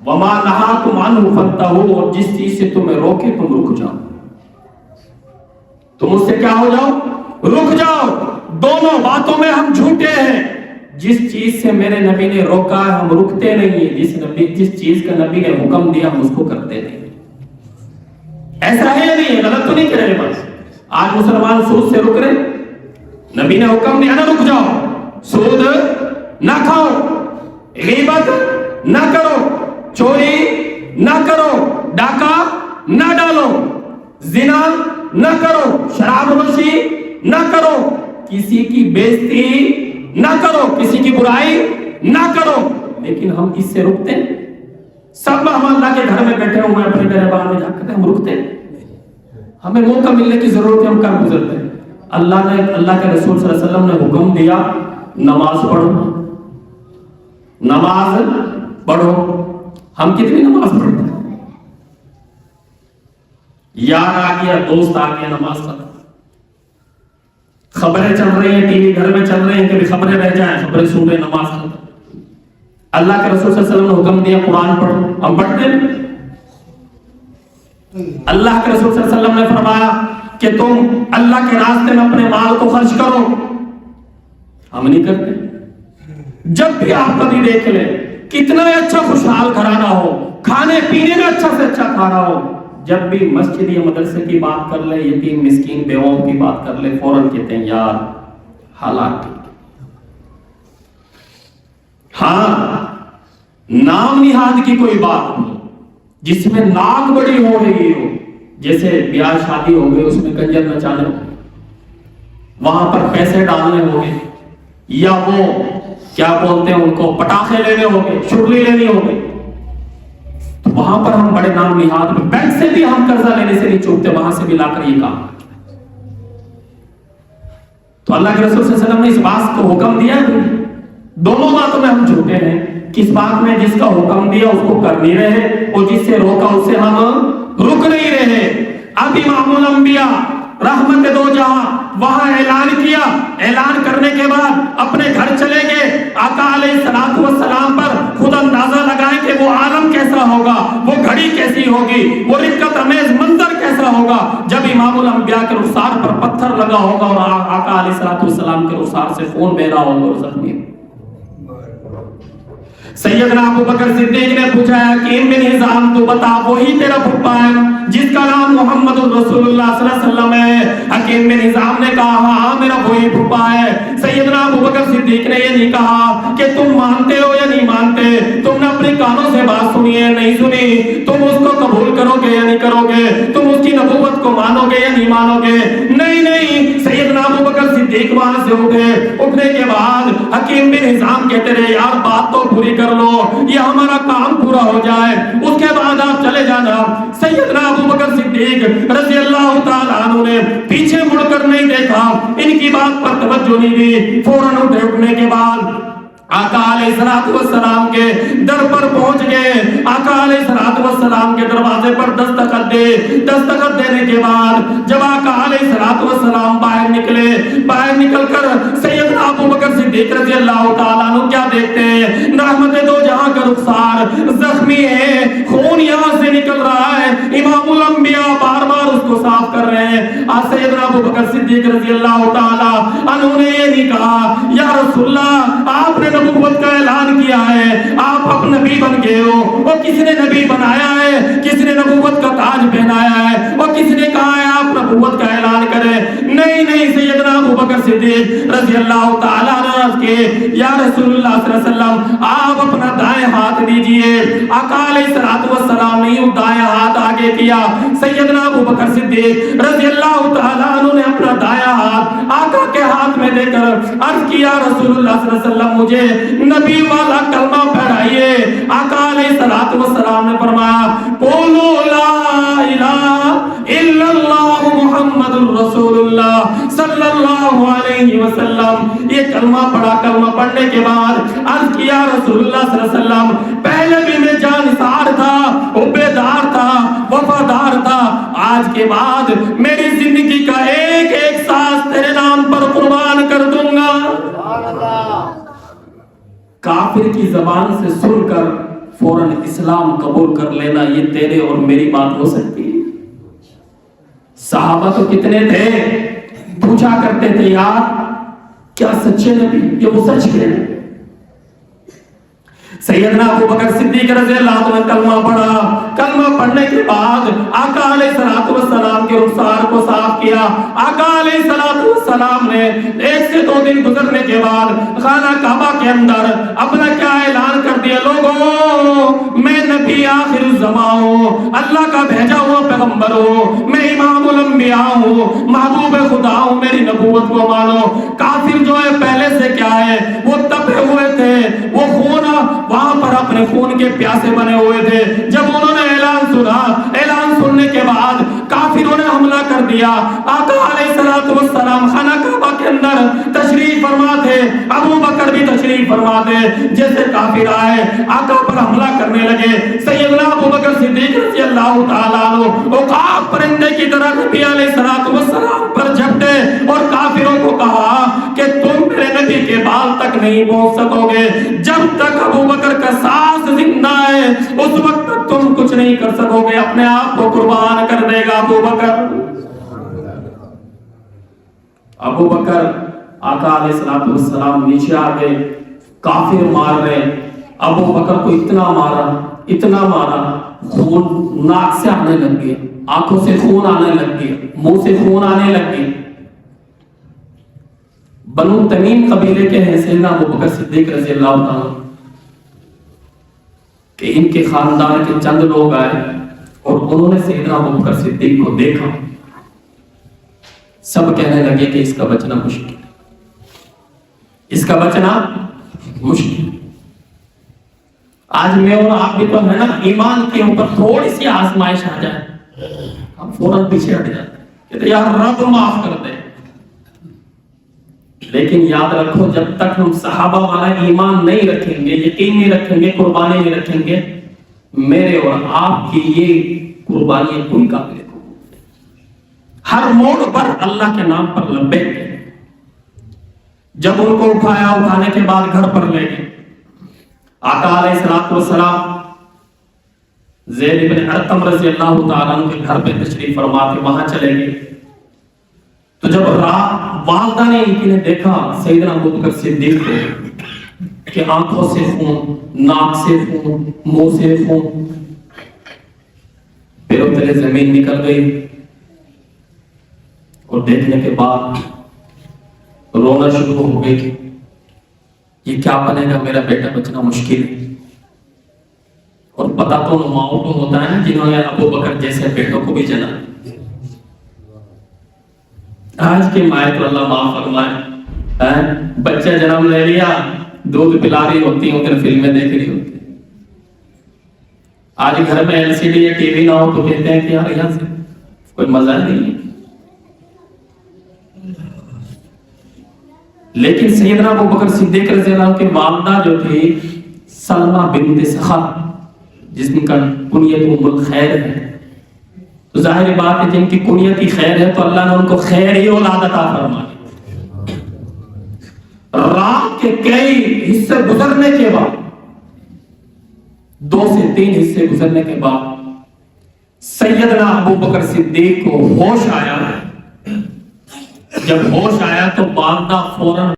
وما نہاکم عنہ فانتہوا، اور جس چیز سے تمہیں روکے تم رک جاؤ، تم اس سے کیا ہو جاؤ؟ رک جاؤ۔ دونوں باتوں میں ہم جھوٹے ہیں۔ جس چیز سے میرے نبی نے روکا ہے ہم رکتے نہیں ہیں، جس چیز کا نبی نے حکم دیا ہم اس کو کرتے نہیں۔ ایسا ہے یا نہیں ہے؟ غلط تو نہیں کر رہے؟ بس آج مسلمان سود سے رک رہے، نبی نے حکم دیا نا رک جاؤ، سود نہ کھاؤ، غیبت نہ کرو، چوری نہ کرو، ڈاکہ نہ ڈالو، زنا نہ کرو، شراب نوشی نہ کرو، کسی کی بےزتی نہ کرو، کسی کی برائی نہ کرو، لیکن ہم اس سے رکتے ہیں؟ سب ہم اللہ کے گھر میں بیٹھے ہوئے اپنے گریبان میں جا کر ہم رکتے ہیں؟ ہمیں موقع ملنے کی ضرورت ہے، ہم کب گزرتے ہیں؟ اللہ کے رسول صلی اللہ علیہ وسلم نے حکم دیا نماز پڑھو، نماز پڑھو۔ ہم کتنی نماز پڑھتے ہیں؟ یار آ گیا، دوست آ گیا، نماز پڑھو، خبریں چل رہی ہیں، ٹی وی گھر میں چل رہے ہیں، کبھی خبریں رہ جائیں، خبریں سن رہے ہیں، نماز پڑھو۔ اللہ کے رسول صلی اللہ علیہ وسلم نے حکم دیا قرآن پڑھو، ہم پڑھتے ہیں؟ اللہ کے رسول صلی اللہ علیہ وسلم نے فرمایا کہ تم اللہ کے راستے میں اپنے مال کو خرچ کرو، ہم نہیں کرتے۔ جب بھی آپ کبھی دیکھ لیں کتنا اچھا خوشحال گھرانہ ہو، کھانے پینے میں اچھا سے اچھا کھانا ہو، جب بھی مسجد یا مدرسے کی بات کر لے، یتیم مسکین بیواؤں کی بات کر لے، فوراً کہتے ہیں یار حالات ٹھیک۔ ہاں، نام نہاد کی کوئی بات نہیں جس میں ناک بڑی ہو رہی ہو، جیسے بیاہ شادی ہو گئی، اس میں کنجر نچانے ہو گئے، وہاں پر پیسے ڈالنے ہو گئے، یا وہ کیا بولتے ہیں ان کو پٹاخے لینے ہو گئے، شرلی لینی ہو گئی، تو وہاں پر ہم بڑے نام نہاد میں، بینک سے بھی ہم قرضہ لینے سے نہیں چوکتے، وہاں سے بھی لا کر یہ کام۔ تو اللہ کے رسول صلی اللہ علیہ وسلم نے اس بات کو حکم دیا، دونوں باتوں میں ہم جھوٹے ہیں۔ کس بات میں؟ جس کا حکم دیا اس کو کر نہیں رہے، اور جس سے روکا اس سے ہم رک نہیں رہے۔ اب امام الانبیاء رحمت دو جہاں وہاں اعلان کیا، اعلان کرنے کے بعد اپنے گھر چلے گئے۔ آقا علیہ الصلوۃ والسلام پر خود اندازہ لگائیں کہ وہ عالم کیسا ہوگا، وہ گھڑی کیسی ہوگی، وہ رکت امیز منظر کیسا ہوگا جب امام الانبیاء کے رخسار پر پتھر لگا ہوگا اور آقا علیہ الصلوۃ والسلام کے رخسار سے خون بہ رہا ہوگا اور زخمی۔ سیدنا ابو بکر صدیق نے پوچھا حکیم بن حزام تو بتا وہی تیرا پھپھا ہے جس کا نام محمد الرسول اللہ صلی اللہ علیہ وسلم ہے؟ حکیم بن حزام نے کہا ہاں میرا وہی پھپھا ہے۔ سیدنا ابو بکر صدیق نے یہ نہیں کہا کہ تم مانتے ہو یا نہیں مانتے، تم نے اپنے کانوں سے بات سنی ہے نہیں سنی، تم اس کو قبول کرو گے یا نہیں کرو گے، تم اس کی نبوت کو مانو گے یا نہیں مانو گے؟ نہیں، سیدنا ابو بکر صدیق وہاں سے اٹھے، اٹھنے کے بعد حکیم بن حزام کہتے رہے یار بات تو پوری کر لو، یہ ہمارا کام پورا ہو جائے، اس کے بعد آپ چلے جانا۔ سیدنا ابو بکر صدیق رضی اللہ تعالیٰ عنہ نے پیچھے مڑ کر نہیں دیکھا، ان کی بات پر توجہ نہیں دی، فوراً اٹھنے کے بعد آقا علیہ الصلوۃ والسلام کے در پر پہنچ گئے۔ آقا علیہ الصلوۃ والسلام کے دروازے پر دستخط دینے کے بعد جب آقا علیہ الصلوۃ والسلام باہر نکلے، باہر نکل کر سیدنا ابو بکر صدیق رضی اللہ تعالیٰ عنہ کیا دیکھتے ہیں؟ رحمت دو جہاں کا رخسار زخمی ہے، خون یہاں سے نکل رہا ہے، امام الانبیاء بار بار اس کو صاف کر رہے ہیں۔ آج سیدنا ابو بکر صدیق رضی اللہ تعالیٰ عنہ نے یہ نہیں کہا یا رسول اللہ آپ نے نبوت کا اعلان کیا ہے، آپ اب نبی بن گئے ہو، اور کس نے نبی بنایا ہے، کس نے نبوت کا تاج پہنایا ہے، اور کس نے کہا ہے آپ نبوت کا اعلان کریں؟ نہیں، سیدنا ابو بکر صدیق رضی اللہ تعالیٰ عنہ کے یا رسول اللہ صلی اللہ علیہ وسلم آپ اپنا دائیں ہاتھ دیجئے۔ آقا علیہ الصلوۃ والسلام نے دائیں ہاتھ آگے کیا، سیدنا ابو بکر صدیق رضی اللہ تعالیٰ عنہ نے اپنا دائیں ہاتھ آقا کے ہاتھ میں دے کر عرض کیا رسول اللہ صلی اللہ علیہ وسلم مجھے نبی والا کلمہ پڑھائیے۔ آقا علیہ الصلوۃ والسلام نے فرمایا قولوا لا الہ الا اللہ محمد الرسول اللہ صلی اللہ علیہ وسلم۔ یہ کلمہ پڑھا، کلمہ پڑھنے کے بعد عرض کیا رسول اللہ صلی اللہ علیہ وسلم پہلے بھی میں جانثار تھا، عبیدار تھا، وفادار تھا، آج کے بعد میری زندگی کا ایک ایک سانس تیرے نام پر قربان کر دوں گا۔ کافر کی زبان سے سن کر فوراً اسلام قبول کر لینا، یہ تیرے اور میری بات ہو سکتی ہے؟ صحابہ تو کتنے تھے، پوچھا کرتے تھے یار کیا سچے نبی کہ وہ سچ کہہ رہے ہیں؟ سیدنا ابو بکر صدیق رضی اللہ عنہ نے کلمہ پڑھا، کلمہ پڑھنے کے بعد آقا علیہ الصلوۃ والسلام کے رخسار کو صاف کیا۔ آقا علیہ الصلوۃ والسلام نے 1 سے 2 دن گزرنے کے بعد خانہ کعبہ کے اندر اپنا کیا اعلان کر دیا، لوگوں میں نبی آخر الزمان ہوں، اللہ کا بھیجا ہوا پیغمبر ہوں، میں امام الانبیاء ہوں، محبوب خدا ہوں، میری نبوت کو مانو۔ کافر جو ہے پہلے سے کیا ہے، وہ تپے ہوئے تھے، وہ خون وہاں پر اپنے خون کے پیاسے بنے ہوئے تھے۔ جب انہوں نے اعلان سنا، اعلان سننے کے بعد کافروں نے حملہ کر دیا۔ آقا علیہ الصلوۃ والسلام خانہ کعبہ کے اندر تشریف فرما تھے، ابو بکر بھی تشریف فرما تھے۔ جیسے کافر آئے آقا پر حملہ کرنے لگے، سیدنا ابو بکر صدیق رضی اللہ تعالیٰ عنہ عقاب پرندے کی طرح نبی علیہ الصلوۃ والسلام پر جھپٹے اور کافروں کو کہا کہ تم میرے نبی کے بال تک نہیں پہنچ سکو گے، جب تک ابو بکر کا سانس زندہ ہے اس وقت تک تم کچھ نہیں کر سکو گے، اپنے آپ کو قربان کر دے گا ابو بکر۔ ابو بکر آقا علیہ الصلوۃ والسلام نیچے آ گئے، کافر مار رہے، ابو بکر کو اتنا مارا خون ناک سے آنے لگ گیا، آنکھوں سے خون آنے لگ گیا، منہ سے خون آنے لگ گیا۔ بنو تمیم قبیلے کے ہیں سیدنا ابو بکر صدیق رضی اللہ عنہ، کہ ان کے خاندان کے چند لوگ آئے اور انہوں نے سیدنا ابو بکر صدیق کو دیکھا، سب کہنے لگے کہ اس کا بچنا مشکل ہے، اس کا بچنا مشکل۔ آج میں اور آپ بھی تو ہے نا، ایمان کے اوپر تھوڑی سی آزمائش آ جائے ہم فوراً پیچھے ہٹ جاتے ہیں کہ یار رب معاف کر دے۔ لیکن یاد رکھو جب تک ہم صحابہ والا ایمان نہیں رکھیں گے، یقین نہیں رکھیں گے، قربانی نہیں رکھیں گے، میرے اور آپ کی یہ قربانی کوئی قابل نہیں۔ ہر موڑ پر اللہ کے نام پر لبیک کہے۔ جب ان کو اٹھایا، اٹھانے کے بعد گھر پر لے گئے، آقا علیہ الصلوۃ والسلام زید بن ارقم رضی اللہ تعالیٰ عنہ کے گھر پہ تشریف فرما کے وہاں چلے گئے۔ تو جب رات والدہ نے ان دیکھا سیدنا ابو بکر صدیق کو کہ آنکھوں سے خون، ناک سے خون، منہ سے خون، پیروں تلے زمین نکل گئی، اور دیکھنے کے بعد رونا شروع ہو گئی کہ یہ کیا بنے گا، میرا بیٹا بچنا مشکل ہے۔ اور پتہ تو ماؤں کو ہوتا ہے نا جنہوں نے ابو بکر جیسے بیٹوں کو بھی جنا۔ آج کی مائیں تو اللہ معاف فرمائے، بچہ جنم لے لیا، دودھ پلا رہی ہوتی ہیں، پھر فلمیں دیکھ رہی ہوتی ہیں۔ آج گھر میں LCD یا ٹی وی نہ ہو تو کہتے ہیں کہ یار یہاں سے کوئی مزہ نہیں ہے۔ لیکن سیدنا ابو بکر صدیق رضی اللہ عنہ کی والدہ جو تھی سلمہ بنت سخر، جس کا کنیت ام الخیر ہے، تو ظاہر بات ہے جن کی کنیت ہی خیر ہے تو اللہ نے ان کو خیر ہی اولاد عطا فرمائی۔ رات کے کئی حصے گزرنے کے بعد، 2 سے 3 حصے گزرنے کے بعد سیدنا ابو بکر صدیق کو ہوش آیا۔ جب ہوش آیا تو والدہ فوراً